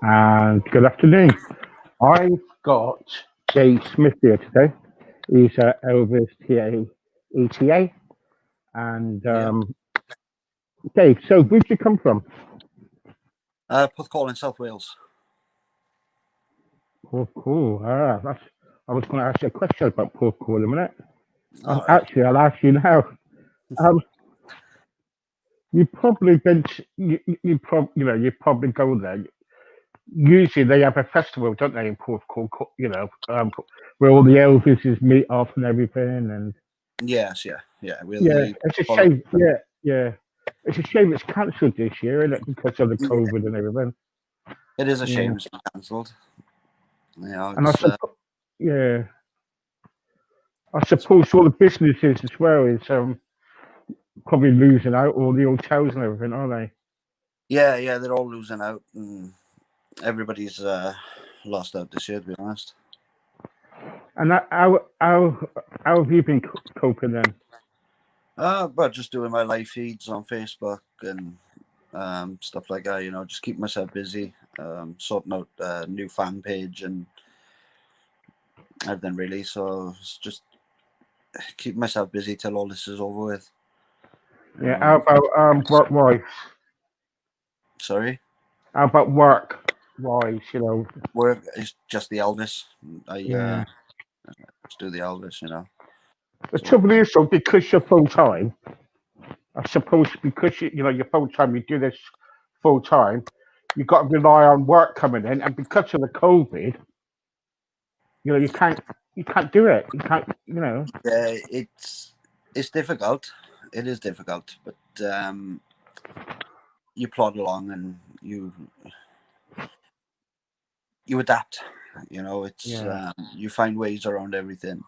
and good afternoon. I've got Dave Smith here today. He's Elvis TA ETA. And Yeah. Dave, so where'd you come from? Porthcawl in South Wales. Oh, cool. I was going to ask you a question about Porthcawl in a minute. All right. Actually, I'll ask you now. Um, you've probably been, you probably go there. Usually they have a festival, don't they, in Porthcawl, where all the Elvises meet up and everything. And Yes, yeah. yeah, it's a shame. Yeah. It's a shame it's cancelled this year, isn't it, because of the COVID and everything. It is a Yeah. shame it's been cancelled. Yeah, And it's, I suppose all the businesses as well is probably losing out, all the hotels and everything, aren't they? yeah, they're all losing out, and everybody's lost out this year, to be honest. And how have you been coping then? But just doing my live feeds on Facebook and stuff like that. Just keeping myself busy, sorting out a new fan page and everything really. So it's just keeping myself busy till all this is over with. Yeah. How about work-wise? Sorry. How about work-wise? Work is just the Elvis. I Yeah. just do the Elvis. The trouble is, though, because you're full time, I suppose because you're full time, you do this full time. You've got to rely on work coming in, and because of the COVID, you can't do it. You can't, it's difficult. It is difficult, but you plod along and you adapt. It's you find ways around everything.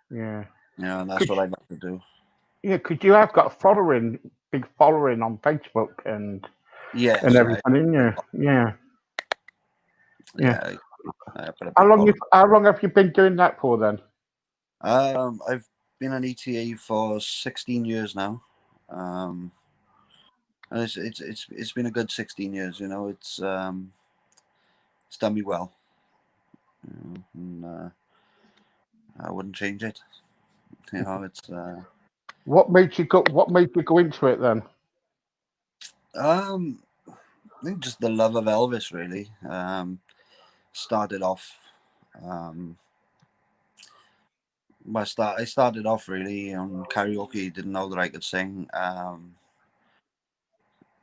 Yeah. And that's what I like to do. Yeah, because you have got a big following on Facebook and everything, yeah. How long have you been doing that for then? I've been an ETA for 16 years now. And it's been a good 16 years. It's done me well. And I wouldn't change it. It's. What made you go into it then? I think just the love of Elvis, really. Started off. I started off really on karaoke. Didn't know that I could sing,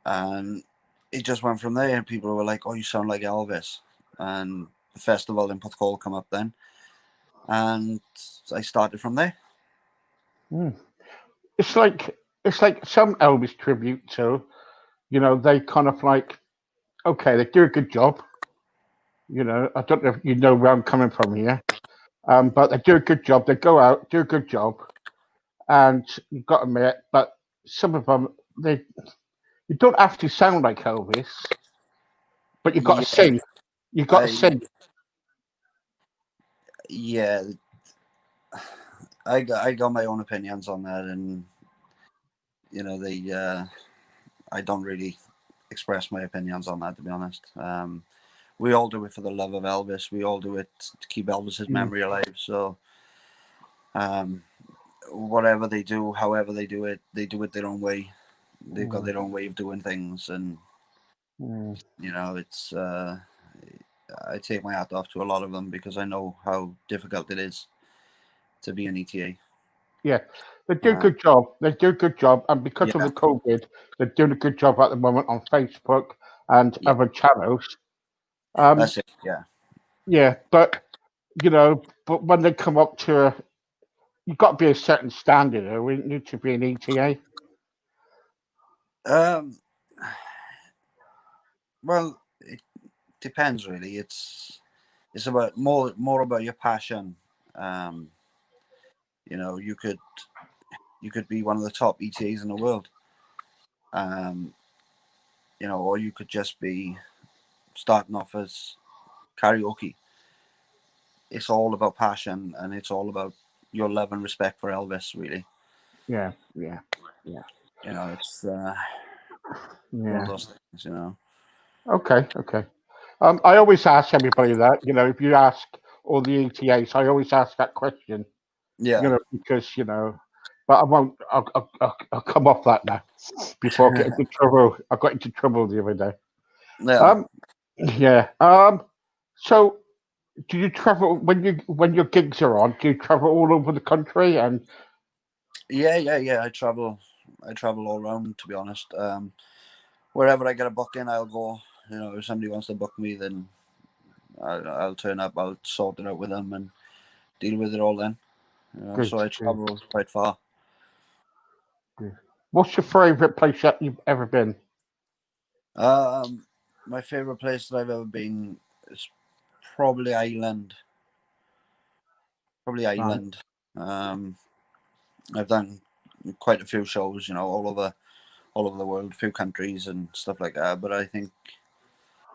and it just went from there. People were like, "Oh, you sound like Elvis," and the festival in Porthcawl come up then, and I started from there. It's like some Elvis tribute too. They kind of like, okay, they do a good job. I don't know if you know where I'm coming from here, but they do a good job. They go out, do a good job, and you've got to admit, but some of them you don't have to sound like Elvis, but you've got to sing. You've got to sing. Yeah, I got my own opinions on that, and I don't really express my opinions on that, to be honest. We all do it for the love of Elvis. We all do it to keep Elvis's memory alive. So, whatever they do, however they do it their own way. They've got their own way of doing things, and it's. I take my hat off to a lot of them because I know how difficult it is to be an ETA. Yeah, they do a good job. They do a good job, and because of the COVID, they're doing a good job at the moment on Facebook and other channels. That's it. Yeah. Yeah, but when they come up to, you've got to be a certain standard. Or we need to be an ETA. Well, it depends really. It's about more about your passion. You could be one of the top ETAs in the world. Or you could just be starting off as karaoke. It's all about passion, and it's all about your love and respect for Elvis, really. Yeah. It's one of those things, Okay, okay. I always ask everybody that, if you ask all the ETAs, I always ask that question, Yeah. because, but I won't, I'll come off that now before I get into trouble. I got into trouble the other day. Yeah. Um, yeah. So do you travel when your gigs are on? Do you travel all over the country? And Yeah. I travel all around, to be honest. Wherever I get a booking, I'll go. If somebody wants to book me, then I'll turn up. I'll sort it out with them and deal with it all then. good, So I good, travel quite far. good. What's your favourite place that you've ever been? Um, my favorite place that I've ever been is probably Ireland. Probably Right. Ireland. I've done quite a few shows, all over the world, a few countries and stuff like that. But I think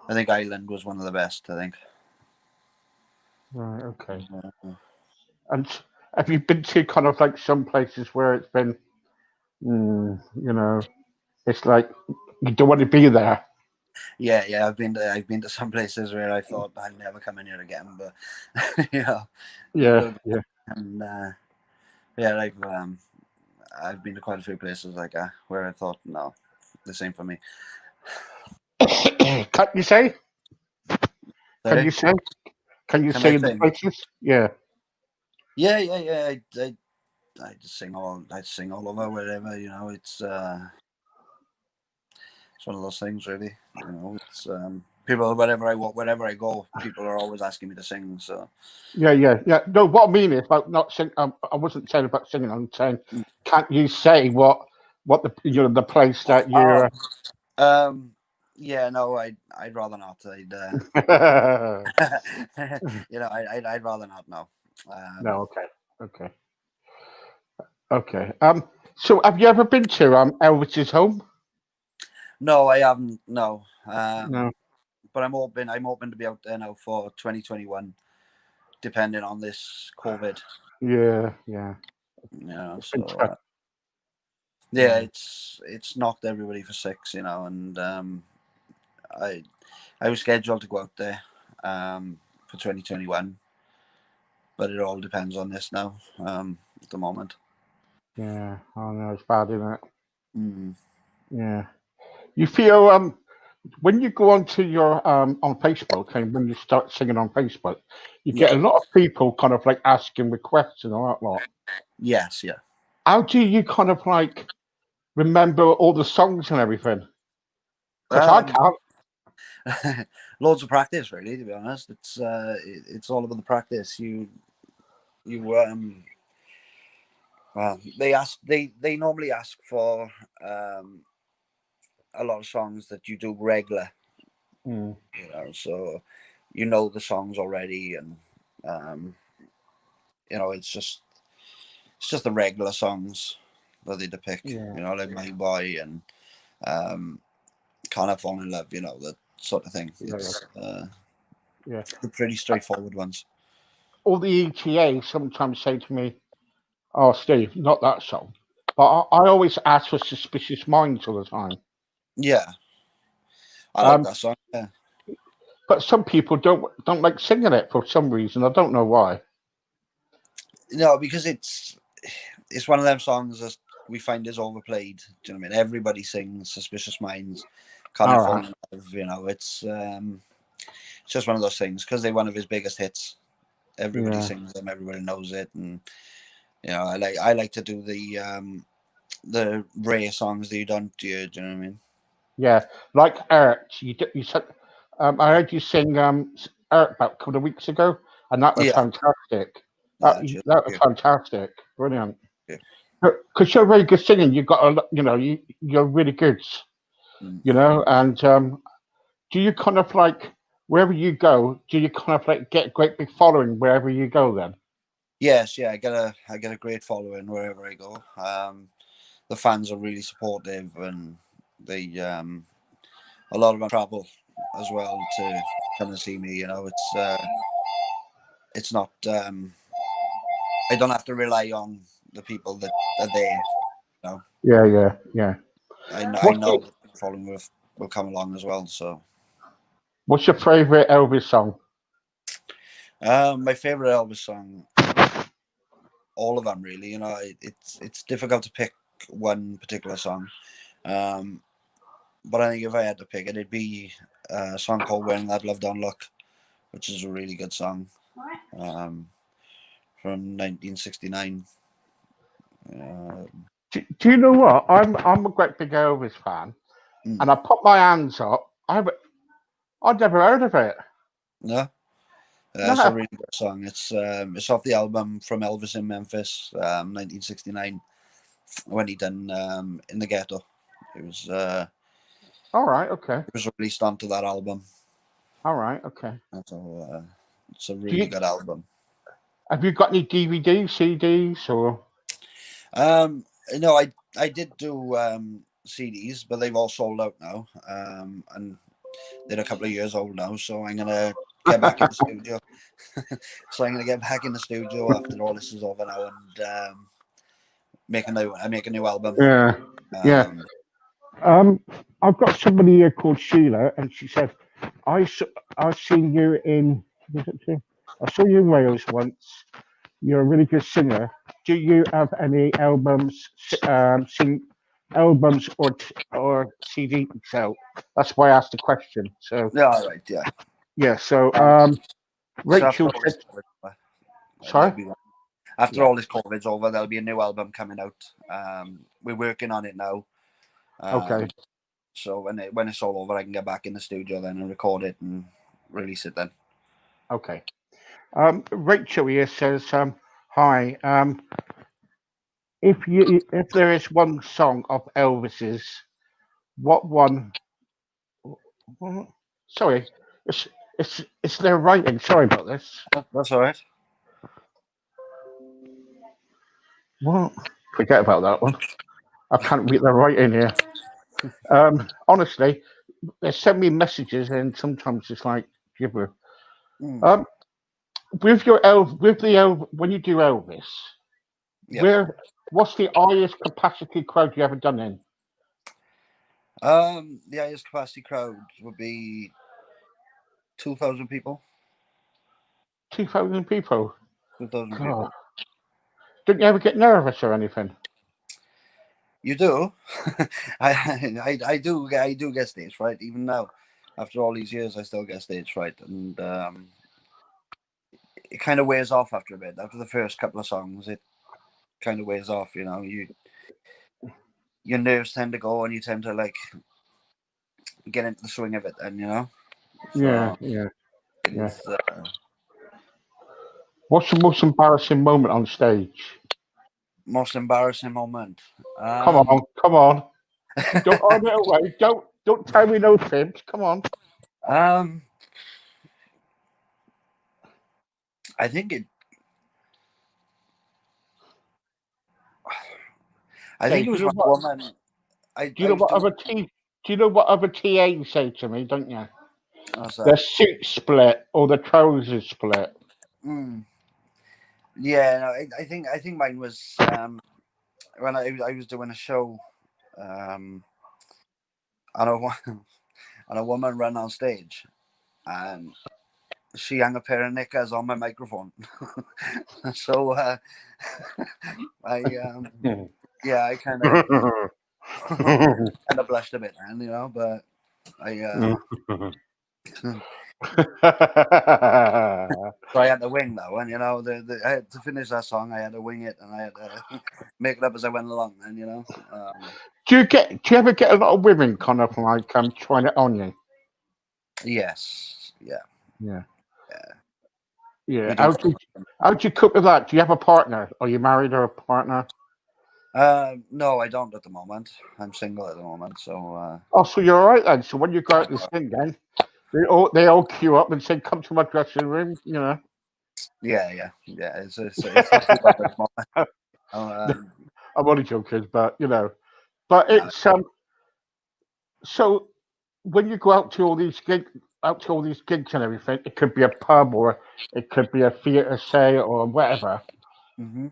Ireland was one of the best. I think. Right. Okay. Uh, And have you been to kind of like some places where it's been, it's like you don't want to be there? yeah. I've been to some places where I thought I'd never come in here again, but you Yeah, go yeah. and yeah, I've been to quite a few places like that where I thought no, this ain't for me. Can you say? Can you Sorry, say? Can you can I say the sing? places? Yeah. Yeah. I just sing all over wherever. It's one of those things, really. It's people wherever I go, people are always asking me to sing. So Yeah, yeah, yeah. No, what I mean is about not sing. I wasn't saying about singing. I'm saying, can't you say what the place that oh, you're? yeah, no, I'd rather not. I'd rather not. No. No, okay, okay, okay. So have you ever been to Elvis's home? No, I haven't. No. No. But I'm open to be out there now for 2021, depending on this COVID. Yeah, yeah. It's been So tough. yeah, Yeah, it's knocked everybody for six, and I I was scheduled to go out there for 2021, but it all depends on this now at the moment. yeah. Oh no, it's bad, isn't it? Mm. Yeah. You feel when you go onto your on Facebook and when you start singing on Facebook, you get Yeah. a lot of people kind of like asking requests and all that lot. Yes. Yeah. How do you kind of like remember all the songs and everything? Because I Um, can't. Loads of practice, really. To be honest, it's all about the practice. You well, they normally ask for a lot of songs that you do regular, Mm, so you know the songs already, and um, it's just the regular songs that they depict, yeah, like My Boy and um, Can't I Fall in Love, that sort of thing. yeah, It's yeah. the pretty straightforward ones. All the ETA sometimes say to me, "Oh, Steve, not that song." But I always ask for "Suspicious Minds" all the time. Yeah, I like Um, that song. Yeah. but some people don't like singing it for some reason. I don't know why. No, because it's one of them songs that we find is overplayed. Do you know what I mean? Everybody sings "Suspicious Minds," "Can I All Fall right. in Love." It's just one of those things because they're one of his biggest hits. Everybody Yeah. sings them. Everybody knows it, and I like to do the rare songs that you don't do. Do you know what I mean? Yeah, like Eric, you said, I heard you sing Eric about a couple of weeks ago, and that was Yeah. fantastic. That Cheers. that was Thank fantastic, brilliant. you. Because you're very good singing, you got you're really good, Mm. and do you kind of like wherever you go, do you kind of like get a great big following wherever you go then? Yes, yeah. I get a great following wherever I go. The fans are really supportive, and they a lot of them travel as well to come and see me. It's not. I don't have to rely on the people that are there. You know, Yeah, yeah, yeah. I What's know it? that the following will come along as well. So What's your favourite Elvis song? My favorite Elvis song, all of them really. You know, it's difficult to pick one particular song. But I think if I had to pick it, it'd be a song called "When That Love Don't Look," which is a really good song from 1969. Do you know what? I'm a great big Elvis fan, and I put my hands up. I'd never heard of it. No, it's a really good song. It's off the album From Elvis in Memphis, 1969, when he done In the Ghetto. It was all right. Okay. It was released onto that album. All right. Okay. So it's a really good album. Have you got any DVDs, CDs, or? No, I did do CDs, but they've all sold out now. And they're a couple of years old now, so I'm gonna get back in the studio. So I'm gonna get back in the studio after all this is over now and make a new album. Yeah. Yeah. I've got somebody here called Sheila, and she said, I've seen you in. I saw you in Wales once. You're a really good singer. Do you have any albums, albums or CDs out? That's why I asked the question. So yeah, all right, yeah, yeah. So Rachel said, sorry. After all this COVID's over, there'll be a new album coming out. We're working on it now. Okay. So when it's all over, I can get back in the studio then and record it and release it then. Okay. Rachel here says, hi. If there is one song of Elvis's, what one? Sorry, it's their writing. Sorry about this. That's all right. What? Forget about that one. I can't read their writing here. Honestly, they send me messages and sometimes it's like gibber. With when you do Elvis, what's the highest capacity crowd you ever done in? The highest capacity crowd would be 2,000 people. 2,000 people. 2,000 people. Don't you ever get nervous or anything? You do. I do get stage fright even now. After all these years, I still get stage fright, and it kind of wears off after a bit. After the first couple of songs, it kind of wears off. You know, your nerves tend to go, and you tend to like get into the swing of it, and you know. So, yeah. What's the most embarrassing moment on stage? Most embarrassing moment. Come on. Don't hide it away. Don't tell me no fibs. Come on. I think it. I think it was one woman. Do you know what other TAs say to me? Don't you? The suit split or the trousers split. Yeah, no, I think mine was when I was doing a show, and a woman ran on stage, and she hung a pair of knickers on my microphone. So I kind of blushed a bit, and you know, but so I had to wing that one, you know. I had to finish that song. I had to wing it, and I had to make it up as I went along. And you know, do you ever get a lot of women kind of like trying it on you? Yes. Yeah. How do you cope with that? Do you have a partner? Are you married or a partner? No, I don't at the moment. I'm single at the moment, so. So you're all right then. So when you go out and sing, then they all queue up and say, "Come to my dressing room," you know. Yeah. It's not too bad at the moment. I'm only joking, but you know, it's So when you go out to all these gigs and everything, it could be a pub or it could be a theatre, say, or whatever. Mm-hmm.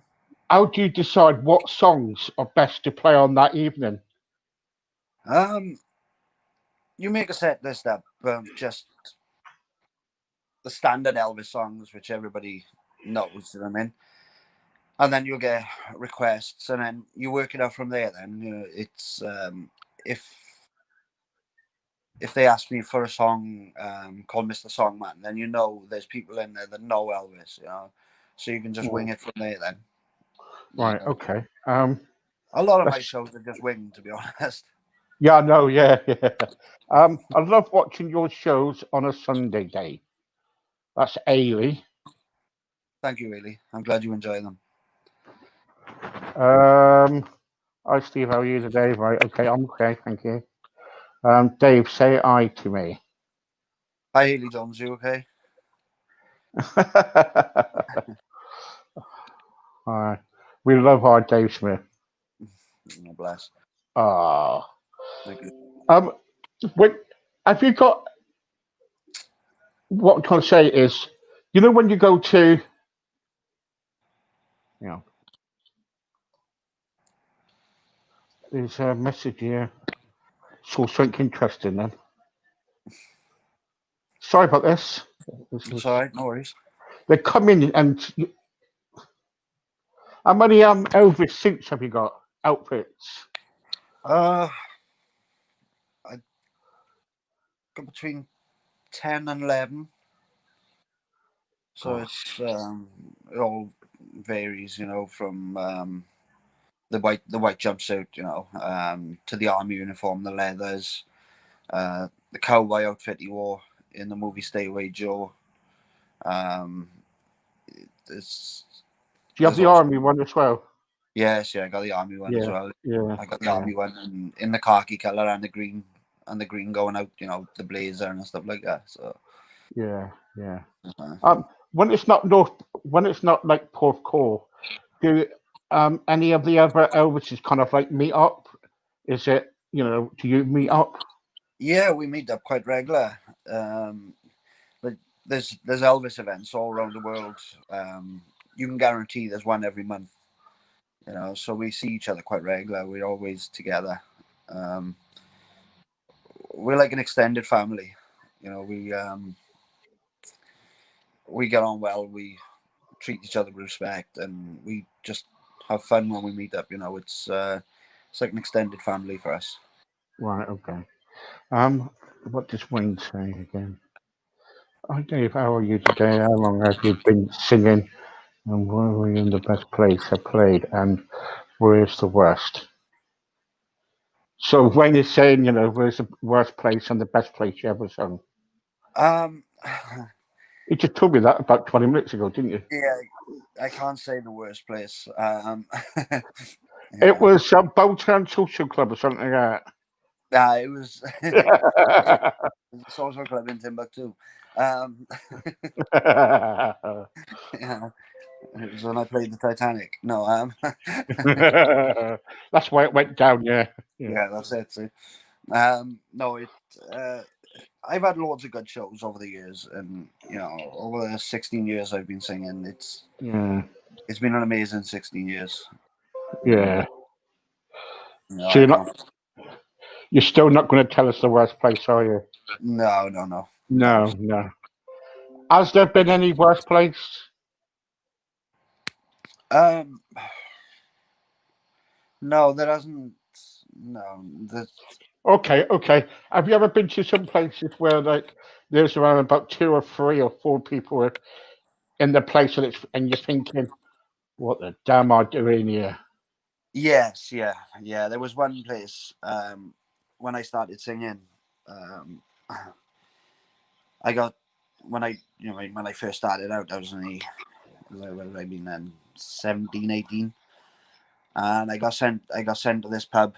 How do you decide what songs are best to play on that evening? You make a set list up, just the standard Elvis songs, which everybody knows. You know what I mean? And then you'll get requests, and then you work it out from there. Then it's if they ask me for a song called Mr. Songman, then there's people in there that know Elvis. So you can just wing it from there. Then. Right. Okay. A lot of my shows are just winged, to be honest. Yeah, I know. Yeah, yeah. I love watching your shows on a Sunday day. That's Ailey. Thank you, really. I'm glad you enjoy them. Hi, Steve. How are you today? Right. Okay. I'm okay. Thank you. Dave, say hi to me. Hi, Haley Jones. You okay? Hi. We love our Dave Smith. Oh, bless. Ah. Thank you. Have you got? What I'm trying to say is, when you go to, there's a message here. Saw something interesting then. Sorry about this. It's all right. No worries. They come in and how many Elvis suits have you got? Outfits? I got between 10 and 11. So it's it all varies, from the white jumpsuit, to the army uniform, the leathers, the cowboy outfit he wore in the movie Stay Away Joe. It's Do you have the army one as well? Yes, I got the army one as well. Yeah, I got the army one in the khaki color and the green going out, the blazer and stuff like that. So yeah. When it's not like Porth Core, do any of the other Elvises kind of like meet up? Is it do you meet up? Yeah, we meet up quite regular. But there's Elvis events all around the world. You can guarantee there's one every month. So we see each other quite regular. We're always together. We're like an extended family. We get on well. We treat each other with respect, and we just have fun when we meet up. It's like an extended family for us. Right. Okay. What does Wayne say again? Hi, Dave. How are you today? How long have you been singing? And where were you in the best place I played? And where's the worst? So Wayne is saying, where's the worst place and the best place you ever sung? You just told me that about 20 minutes ago, didn't you? Yeah, I can't say the worst place. It was Bowtown Social Club or something like that. Nah, it was the social club in Timbuktu. Yeah, it was when I played the Titanic. No, that's why it went down. Yeah, that's it. See. No, I've had loads of good shows over the years, and over the 16 years I've been singing, it's been an amazing 16 years. Yeah. So you're still not going to tell us the worst place, are you? No. Has there been any worse place? No, there hasn't. No. Okay. Have you ever been to some places where there's around about 2 or 3 or 4 people in the place and you're thinking, what the damn am I doing here? Yes, yeah. There was one place when I started singing. I got when I first started out, I was only 17, 18, and I got sent to this pub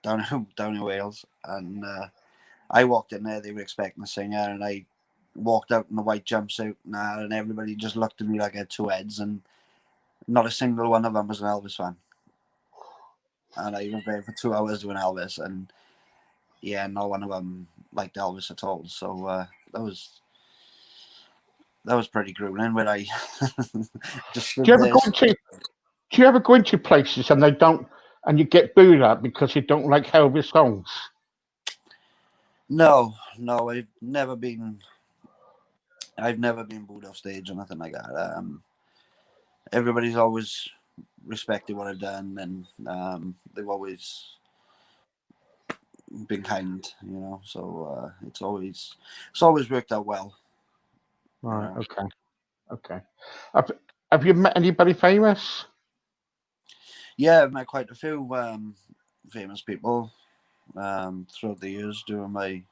down in Wales, and I walked in there. They were expecting a singer, and I walked out in the white jumpsuit, and everybody just looked at me like I had 2 heads, and not a single one of them was an Elvis fan. And I was there for 2 hours doing Elvis, and no one of them liked Elvis at all. So that was pretty grueling. When I just do you ever go into places and they don't, and you get booed at because you don't like Elvis songs? No, I've never been I've never been booed off stage or nothing like that. Everybody's always respected what I've done, and they've always been kind, So it's always worked out well. Right. Okay. Okay. Have you met anybody famous? Yeah, I've met quite a few famous people throughout the years doing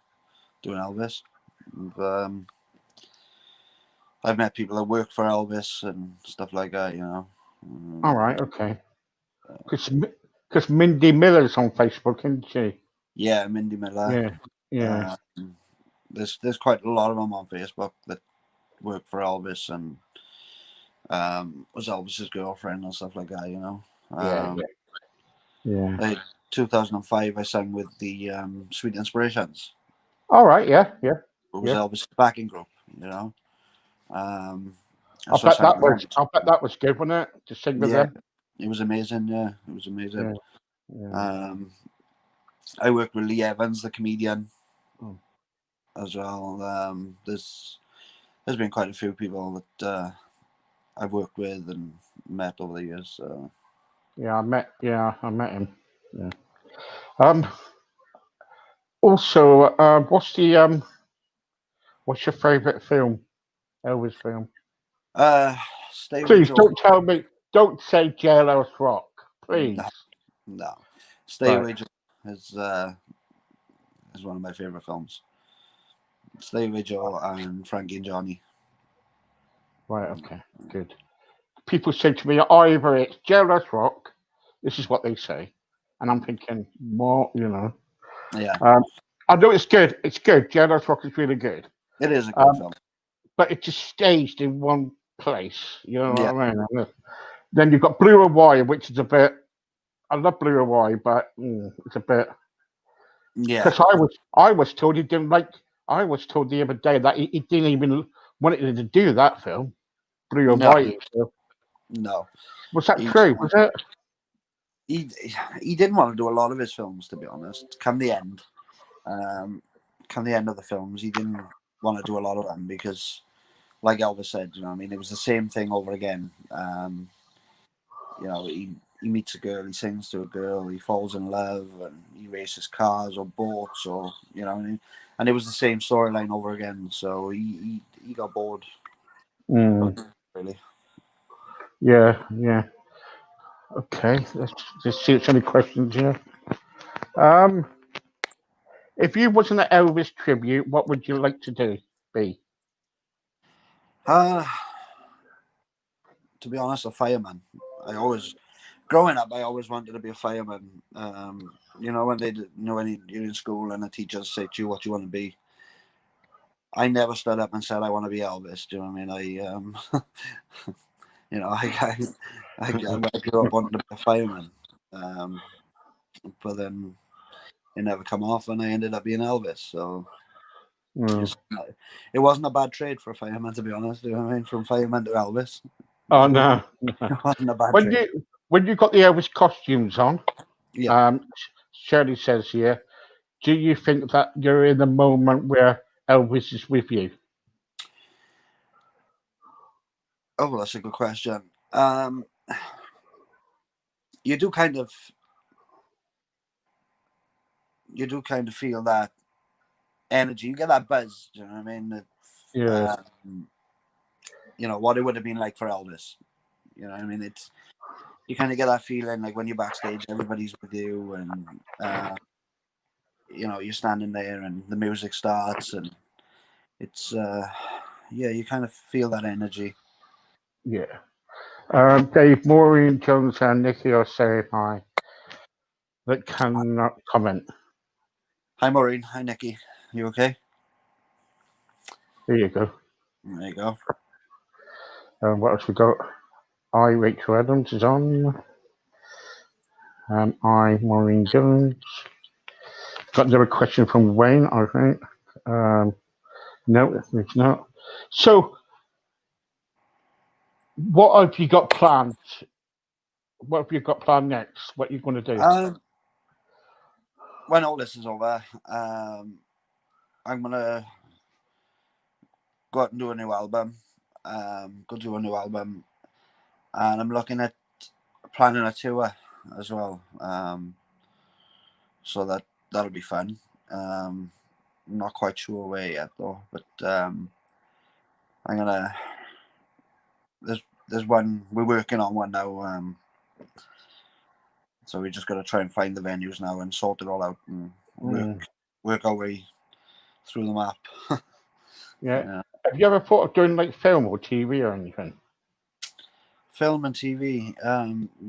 Elvis. And, I've met people that work for Elvis and stuff like that, All right. Okay. Because Mindy Miller's on Facebook, isn't she? Yeah, Mindy Miller. Yeah. Yeah. There's quite a lot of them on Facebook that work for Elvis and was Elvis's girlfriend and stuff like that, Yeah. Yeah. Yeah. 2005, I sang with the Sweet Inspirations. All right. Yeah. Yeah. It was Yeah. Elvis' backing group, Um, I so I bet sang that was good, wasn't it? To sing with Yeah, them. it was amazing. Yeah, it was amazing. Yeah. I worked with Lee Evans, the comedian, Oh. as well. There's been quite a few people that I've worked with and met over the years. So. Yeah, I met him. Yeah. Also, what's your favourite film? Elvis film? Stay with Please Joe. don't tell me. Don't say Jailhouse Rock, please. No. Stay Right. with Joe is one of my favorite films. Stay with Joe and Frankie and Johnny. Right. Okay. Good. People say to me, either it's Jailhouse Rock. This is what they say, and I'm thinking, more, Yeah, I know it's good. It's good. Jailhouse Rock is really good. it is a good film. But it just staged in one place. You know Yeah. what I mean? Then you've got Blue and White, which is a bit. I love Blue and White, but it's a bit. Yeah. Because I was told he didn't like. I was told the other day that he didn't even wanted to do that film, Blue and No. White. No. Was that He- true? Was it? He didn't want to do a lot of his films, to be honest. Come the end of the films, he didn't want to do a lot of them because, like Elvis said, it was the same thing over again. He meets a girl, he sings to a girl, he falls in love, and he races cars or boats, or and it was the same storyline over again. So he got bored, really. Yeah, yeah. Okay, let's just see if there's any questions here. If you wasn't an Elvis tribute, what would you like to be? To be honest, a fireman. Growing up, I always wanted to be a fireman. When you're in school and the teachers say to you what you want to be, I never stood up and said I want to be Elvis. Do you know what I mean? I grew up wanting to be a fireman, but then it never come off, and I ended up being Elvis. So it wasn't a bad trade for a fireman, to be honest. Do you know what I mean? From fireman to Elvis. Oh no! It wasn't a bad When trade. you got the Elvis costumes on, Yeah. Shirley says here, do you think that you're in the moment where Elvis is with you? Oh, well, that's a good question. You do kind of feel that energy. You get that buzz. Do you know what I mean? Yeah. What it would have been like for Elvis. You know what I mean? You kind of get that feeling like when you're backstage, everybody's with you, and you're standing there, and the music starts, and it's you kind of feel that energy. Yeah. Dave, Maureen, Jones, and Nikki are saying hi. That cannot comment. Hi, Maureen. Hi, Nikki. You okay? There you go. There you go. What else we got? Rachel Adams is on. Maureen Jones. Got another question from Wayne, I think. No, it's not. So, what have you got planned? What have you got planned next? What are you going to do? When all this is over, I'm gonna go out and do a new album. Go do a new album, and I'm looking at planning a tour as well. So that'll be fun. I'm not quite sure where yet though, but I'm gonna. There's one we're working on one now. So we just got to try and find the venues now and sort it all out and work our way through the map. Yeah. Have you ever thought of doing like film or TV or anything? Film and TV.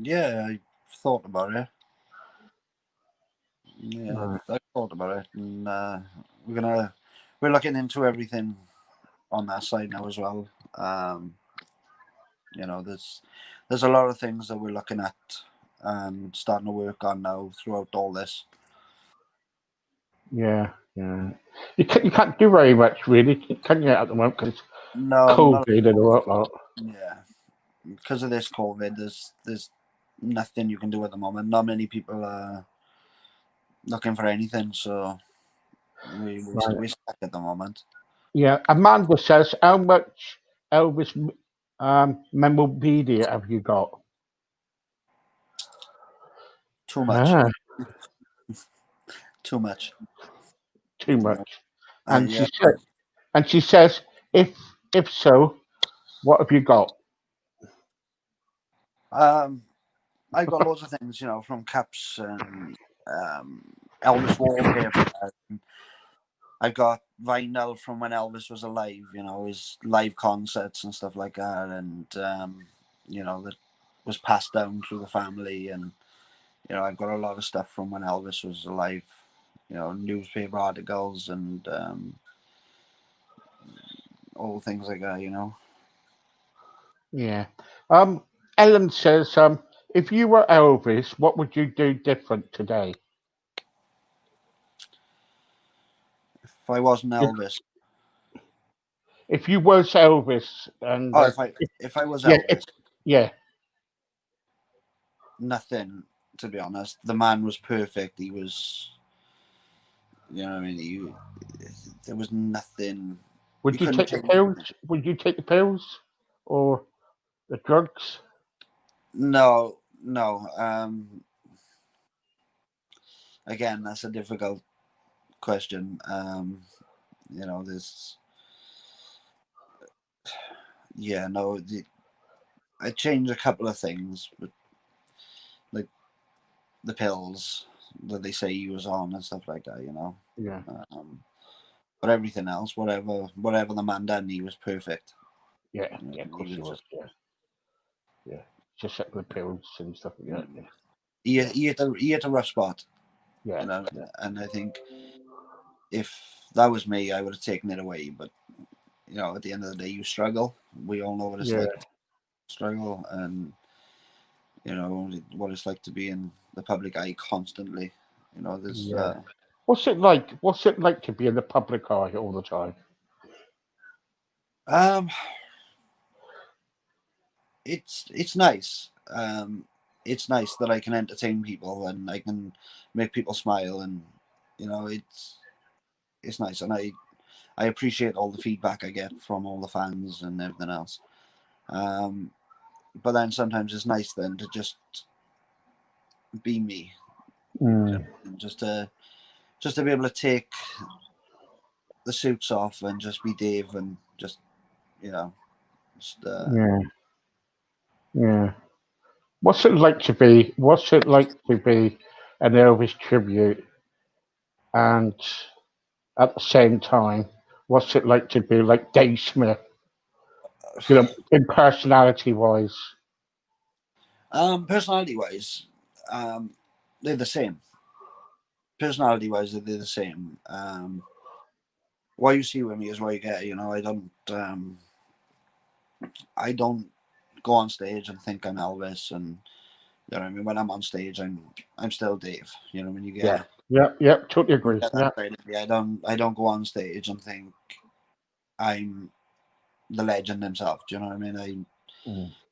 Yeah, I thought about it. Yeah, Right. I thought about it, and we're looking into everything on that side now as well. There's a lot of things that we're looking at and starting to work on now throughout all this. Yeah. You can't do very much really, can you, at the moment? Because No, COVID and all that. Yeah, because of this COVID, there's nothing you can do at the moment. Not many people are looking for anything, so we're stuck at the moment. Yeah. Amanda says, how much Elvis memorabilia have you got? Too much. Too much. Too much. And Yeah. she says, if so, what have you got? I got loads of things, from caps and Elvis wallpaper. I got vinyl from when Elvis was alive, his live concerts and stuff like that, and that was passed down through the family, and I've got a lot of stuff from when Elvis was alive, newspaper articles and all things like that, Yeah. Ellen says, if you were Elvis, what would you do different today? If I wasn't Elvis. If you was Elvis, and if I was yeah, Elvis, nothing. To be honest, the man was perfect. He was, there was nothing. Would you take the pills? Would you take the pills or the drugs? No. Again, that's a difficult question. There's. Yeah, no. I changed a couple of things, but like the pills that they say he was on and stuff like that, Yeah. But everything else, whatever the man done, he was perfect. Yeah, of course he was. Yeah. Just like the pills and stuff like that. Yeah. He hit a rough spot. Yeah. And I think if that was me, I would have taken it away. But at the end of the day, you struggle. We all know what it's like to struggle, and what it's like to be in the public eye constantly. There's. What's it like? What's it like to be in the public eye all the time? It's nice. It's nice that I can entertain people and I can make people smile, and it's nice, and I appreciate all the feedback I get from all the fans and everything else. But then sometimes it's nice then to just be me, just to be able to take the suits off and just be Dave, and just yeah. What's it like to be an Elvis tribute, and at the same time, what's it like to be like Dave Smith? In personality wise. Personality wise, they're the same. Personality wise, they're the same. What you see with me is what you get. I don't go on stage and think I'm Elvis, and when I'm on stage, I'm still Dave. When you get yeah, totally agree. I don't go on stage and think I'm the legend himself. Do you know what I mean? At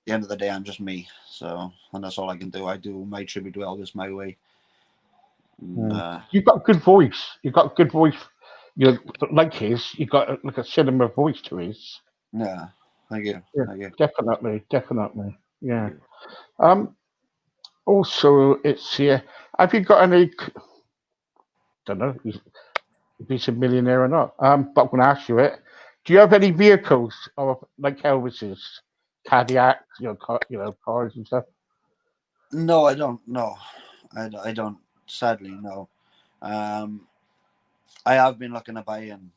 the end of the day, I'm just me. So, and that's all I can do. I do my tribute to Elvis my way. You've got a good voice. You've got a good voice you like his. You got like a cinema voice to his. Yeah, thank you, Yeah, thank you. definitely. Yeah. Thank you. Also, it's here. Have you got any? Don't know if he's a millionaire or not. But I'm going to ask you it. Do you have any vehicles or like Elvis's, Cadillacs, cars and stuff? No, I don't. No, I don't. Sadly, no. Um, I have been looking at buying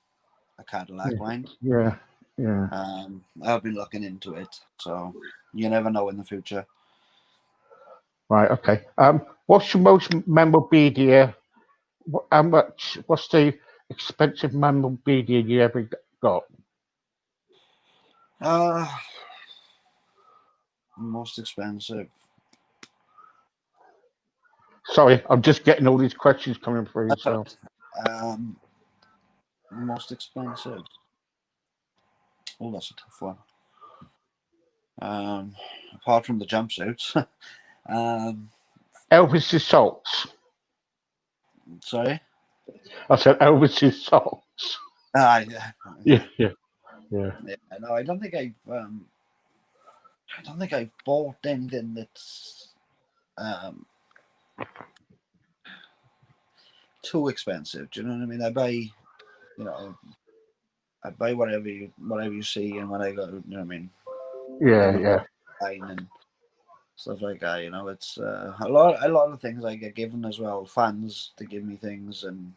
a Cadillac line. Yeah, yeah. I've been looking into it, so you never know in the future. Right. Okay. What's your most memorabilia? How much? What's the expensive memorabilia you ever got? Uh, Most expensive. Sorry, I'm just getting all these questions coming through. So Um, Most expensive. Oh, that's a tough one. Apart from the jumpsuits. um, Elvis's salts. Sorry. I said Elvis's salts. Yeah. Yeah, yeah, yeah. Yeah, no, I don't think I've bought anything that's um, too expensive. Do you know what I mean? I buy whatever you see, and when I go, you know what I mean, Yeah, yeah. line and stuff like that. It's a lot of things I get given as well. Fans to give me things, and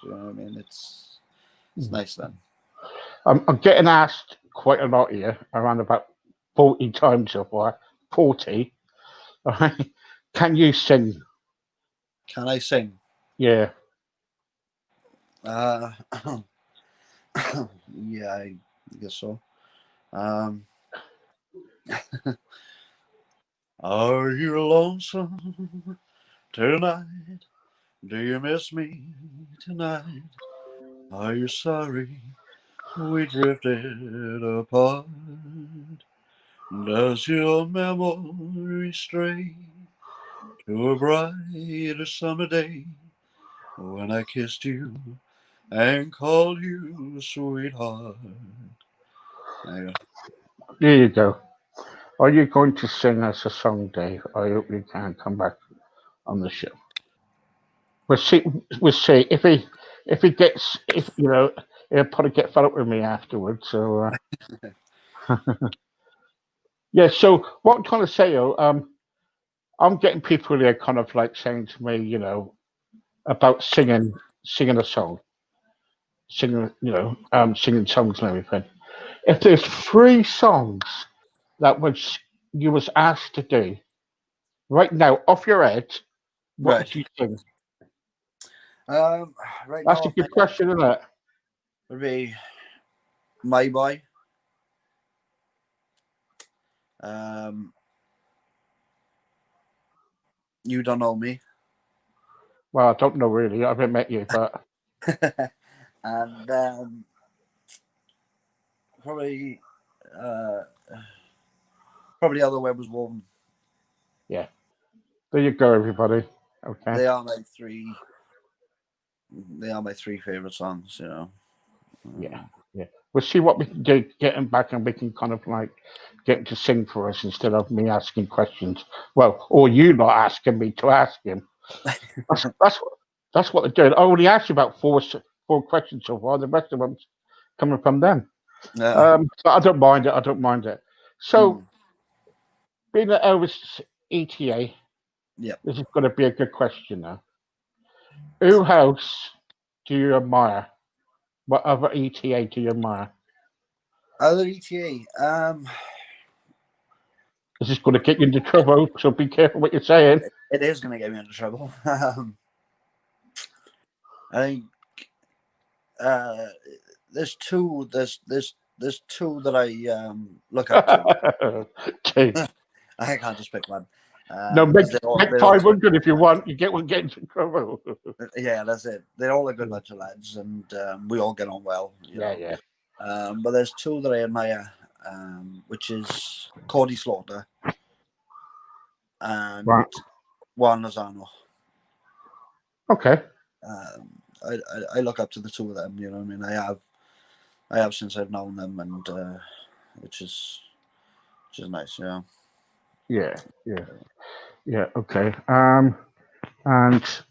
do you know what I mean? It's nice then. I'm getting asked quite a lot here, around about 40 times so far. 40. Right? Can you sing? Can I sing? Yeah. Uh, yeah, I guess so. Um, Are you lonesome tonight? Do you miss me tonight? Are you sorry we drifted apart? Does your memory stray to a bright summer day when I kissed you and called you sweetheart? There you go. There you go. Are you going to sing us a song, Dave? I hope you can come back on the show. We'll see. We'll see if he'll probably get fed up with me afterwards. So yeah. So what I'm trying to say, I'm getting people here kind of like saying to me, about singing a song, singing songs and everything. If there's three songs that you was asked to do right now off your head, what Right. would you sing? Um, right That's now, a off my good head question, isn't it? would be My Boy. Um, You Don't Know Me. Well, I don't know really. I haven't met you, but And probably uh, probably Other Web Was Woven. yeah. There you go, everybody. Okay. They are my three. They are my three favorite songs. Yeah. Yeah. We'll see what we can do, get him back, and we can kind of like get him to sing for us instead of me asking questions. Well, or you not asking me to ask him. That's what they're doing. I only asked you about four questions so far. The rest of them's coming from them. Yeah. But I don't mind it. I don't mind it. So, Mm, being an Elvis ETA, yeah. this is going to be a good question now. Who else do you admire? What other ETA do you admire? Other ETA. This is going to get you into trouble, so be careful what you're saying. It is going to get me into trouble. I think uh, there's two. There's two that I look up to. Okay. I can't just pick one. No, make, Because make they're all good. 500 if you want. You get one, get into trouble. Yeah, that's it. They're all a good bunch of lads, and we all get on well. Yeah, yeah. But there's two that I admire, which is Cody Slaughter and Right. Juan Lozano. Okay. I look up to the two of them. You know what I mean? I have since I've known them, and which is nice. Yeah. Yeah. Okay. And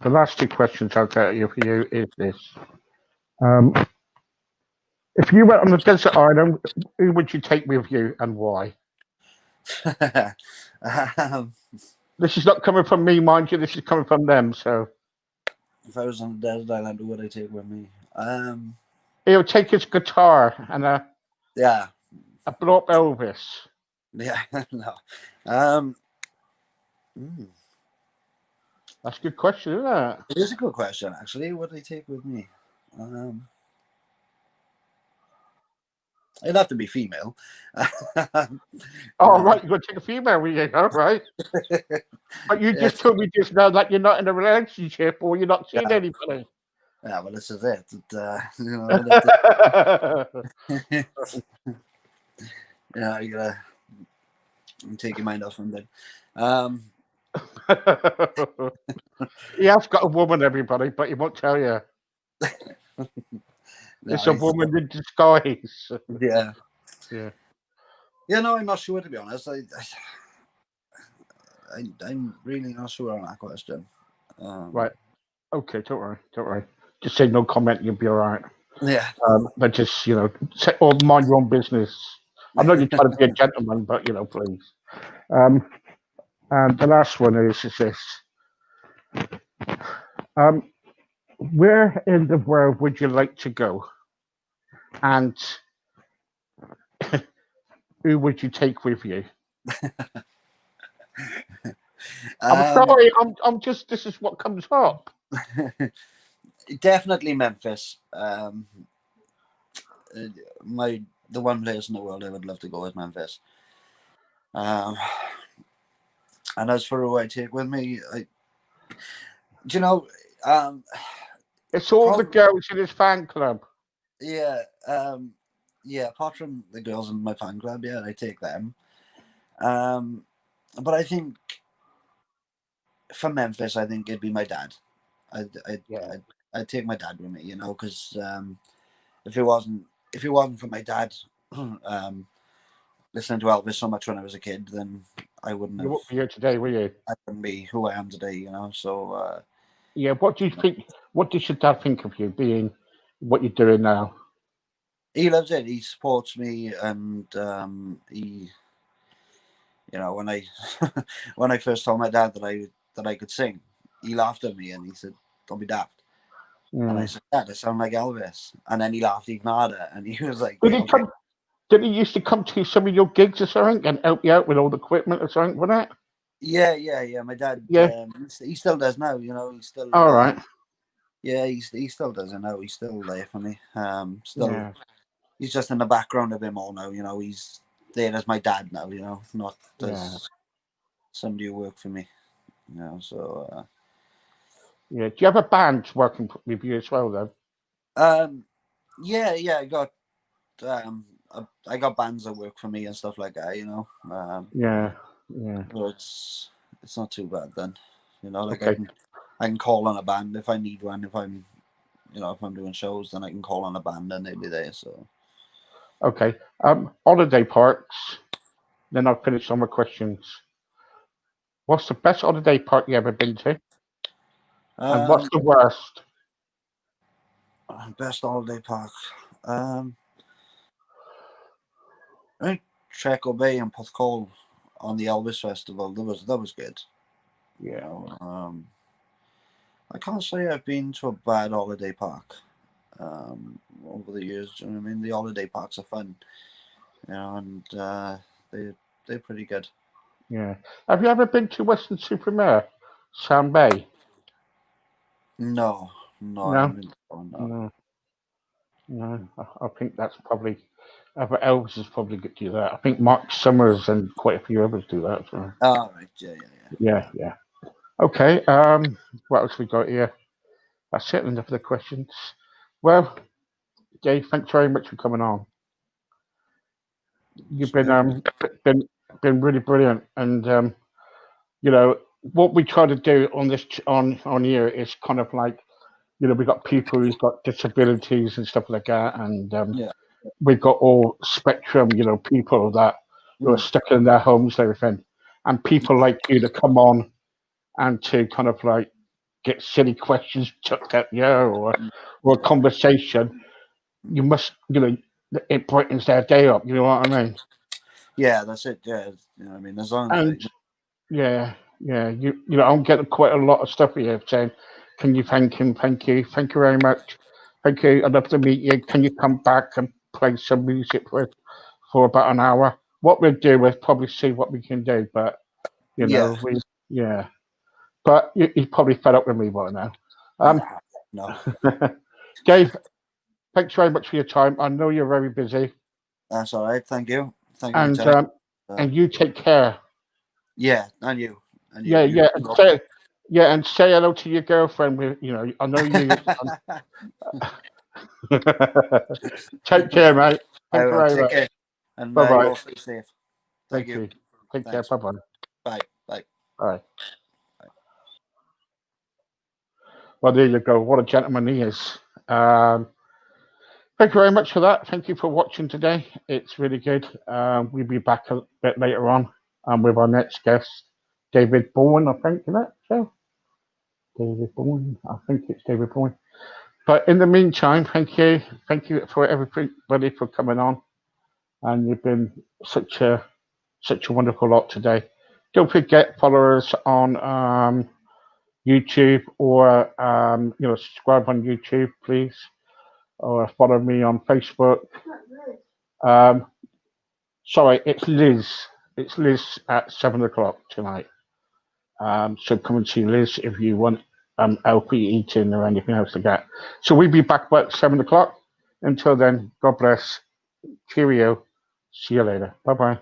the last two questions I'll get you for you is this: um, if you went on a desert island, who would you take with you and why? um, This is not coming from me, mind you. This is coming from them. So if I was on a desert island, who would I take with me? he'll take his guitar and Yeah, a blow up Elvis. yeah, no. Um, That's a good question, isn't it? It is a good question, actually. What would I take with me? It'd have to be female. Oh, right, you're going to take a female with you, all right. But you just told me just now that you're not in a relationship or you're not seeing anybody. Yeah, well, this is it. Yeah, you gotta take your mind off something. He has got a woman, everybody, but he won't tell you. It's a woman in disguise. Yeah. Yeah. Yeah, no, I'm not sure, to be honest. I'm really not sure on that question. Right. Okay, don't worry. Just say no comment, you'll be all right. Yeah. But just, or mind your own business. I know you're trying to be a gentleman, but, please. And the last one is this. Where in the world would you like to go? And who would you take with you? I'm sorry, I'm just, this is what comes up. Definitely Memphis. The one place in the world I would love to go is Memphis. And as for who I take with me, it's all the girls in his fan club. Yeah, apart from the girls in my fan club, yeah, I take them. But I think for Memphis, I think it'd be my dad. I'd take my dad with me, because if it wasn't for my dad, listening to Elvis so much when I was a kid, then I wouldn't have. You wouldn't be here today, will you? I wouldn't be who I am today, So. Yeah. What do you think? What does your dad think of you being what you're doing now? He loves it. He supports me, and he, when I when I first told my dad that I could sing, he laughed at me and he said, "Don't be daft." And I said, "Dad, I sound like Elvis." And then he laughed even harder, and he was like, Did he used to come to some of your gigs or something and help you out with all the equipment or something, wasn't it? Yeah. My dad, he still does now. He's still. All right. Yeah, he still does it now. He's still there for me. He's just in the background a bit more now. He's there as my dad now. Not as somebody who worked for me. So. Yeah. Do you have a band working with you as well, though? Yeah. I got I got bands that work for me and stuff like that. Yeah. But it's not too bad then. Okay. I can call on a band if I need one. If I'm doing shows, then I can call on a band and they'll be there. So. Okay. Holiday parks. Then I'll finish on my questions. What's the best holiday park you ever been to? And what's the worst? Best holiday park. I think Treacle Bay and Porthcawl on the Elvis Festival. That was good. Yeah. I can't say I've been to a bad holiday park over the years. Do you know what I mean? The holiday parks are fun, and they're pretty good. Yeah. Have you ever been to Weston-super-Mare, Sam Bay? No. I haven't been to No. I think that's probably. Elvis is probably good to do that. I think Mark Summers and quite a few others do that. So. Oh, right. Yeah. Okay. What else we got here? That's it. Enough of the questions. Well, Dave, thanks very much for coming on. You've been really brilliant, and what we try to do on this on here is kind of like You know, we've got people who've got disabilities and stuff like that, and Yeah. we've got all spectrum. You know, people that who are Mm. stuck in their homes and everything, and people like you to come on and to kind of like get silly questions chucked at you or a conversation. You must, you know, it brightens their day up. You know what I mean? Yeah, that's it. Yeah, you know what I mean, as long as And yeah, you know, I'm getting quite a lot of stuff here saying, "Can you thank him? Thank you very much, thank you. I'd love to meet you. Can you come back and play some music for about an hour?" What we'll do is probably see what we can do, but you yeah, know, yeah. But he's probably fed up with me by now. no, Dave, thanks very much for your time. I know you're very busy, that's all right. Thank you for your and time. and you take care. Yeah, and you, Yeah, you. and say hello to your girlfriend. With you know, I know you. Take care, mate. I Thank you will very take much. care, and Bye you bye. all stay safe. Thank Thank you. you. Take care. Thanks. Bye bye. Bye. Bye. Bye. Well, there you go. What a gentleman he is. Thank you very much for that. Thank you for watching today. It's really good. We'll be back a bit later on with our next guest, David Bowen, I think, isn't it? So, David Bowen. I think it's David Bowen. But in the meantime, thank you. Thank you for everybody for coming on. And you've been such a wonderful lot today. Don't forget, follow us on YouTube or you know, subscribe on YouTube, please, or follow me on Facebook. Sorry, it's Liz. It's Liz at 7 o'clock tonight. So come and see Liz if you want LP eating or anything else like that. So we'll be back at 7 o'clock. Until then, God bless. Cheerio. See you later. Bye bye.